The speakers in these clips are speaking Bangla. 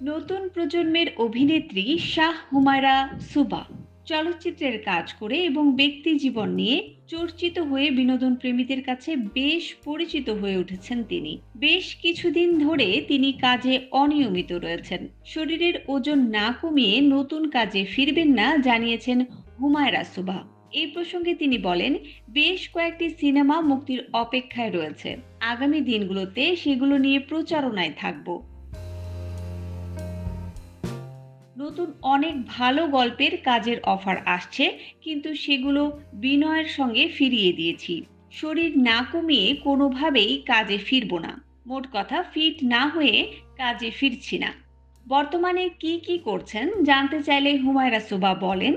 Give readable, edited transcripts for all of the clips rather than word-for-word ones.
নতুন প্রজন্মের অভিনেত্রী শাহ হুমায়রা সুবা চলচ্চিত্রের কাজ করে এবং ব্যক্তি জীবন নিয়ে চর্চিত হয়ে বিনোদন প্রেমীদের কাছে বেশ পরিচিত হয়ে উঠেছেন তিনি। বেশ কিছুদিন ধরে তিনি কাজে অনিয়মিত রয়েছেন। শরীরের ওজন না কমিয়ে নতুন কাজে ফিরবেন না জানিয়েছেন হুমায়রা সুবা। এই প্রসঙ্গে তিনি বলেন, বেশ কয়েকটি সিনেমা মুক্তির অপেক্ষায় রয়েছে। আগামী দিনগুলোতে সেগুলো নিয়ে প্রচারণায় থাকবো। নতুন অনেক ভালো গল্পের কাজের অফার আসছে, কিন্তু সেগুলো বিনয়ের সঙ্গে ফিরিয়ে দিয়েছি। শরীর না কমিয়ে কোনোভাবেই কাজে ফিরবো না। মোট কথা, ফিট না হয়ে কাজে ফিরছি না। বর্তমানে কি করছেন জানতে চাইলে হুমায়রা সুবা বলেন,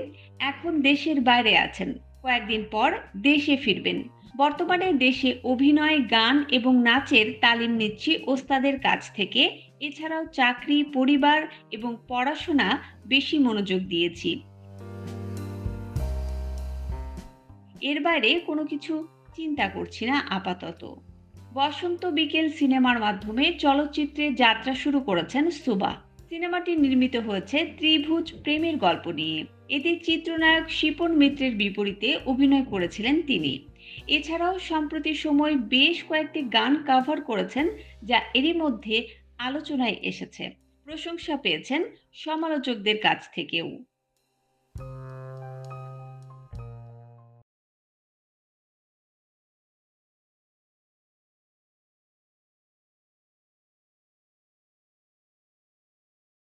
এখন দেশের বাইরে আছেন, কয়েকদিন পর দেশে ফিরবেন। বর্তমানে দেশে অভিনয়, গান এবং নাচের তালিম নিচ্ছি ওস্তাদের কাছ থেকে। এছাড়াও চাকরি, পরিবার এবং পড়াশোনা বেশি মনোযোগ দিয়েছি। এর বাইরে কোনো কিছু চিন্তা করছি না আপাতত। বসন্ত বিকেল সিনেমার মাধ্যমে চলচ্চিত্রে যাত্রা শুরু করেছেন সুবা। সিনেমাটি নির্মিত হয়েছে ত্রিভুজ প্রেমের গল্প নিয়ে। এতে চিত্রনায়ক শিপন মিত্রের বিপরীতে অভিনয় করেছিলেন তিনি। এছাড়াও সম্প্রতি সময় বেশ কয়েকটি গান কাভার করেছেন, যা এরই মধ্যে আলোচনায় এসেছে। প্রশংসা পেয়েছেন সমালোচকদের কাছ থেকেও।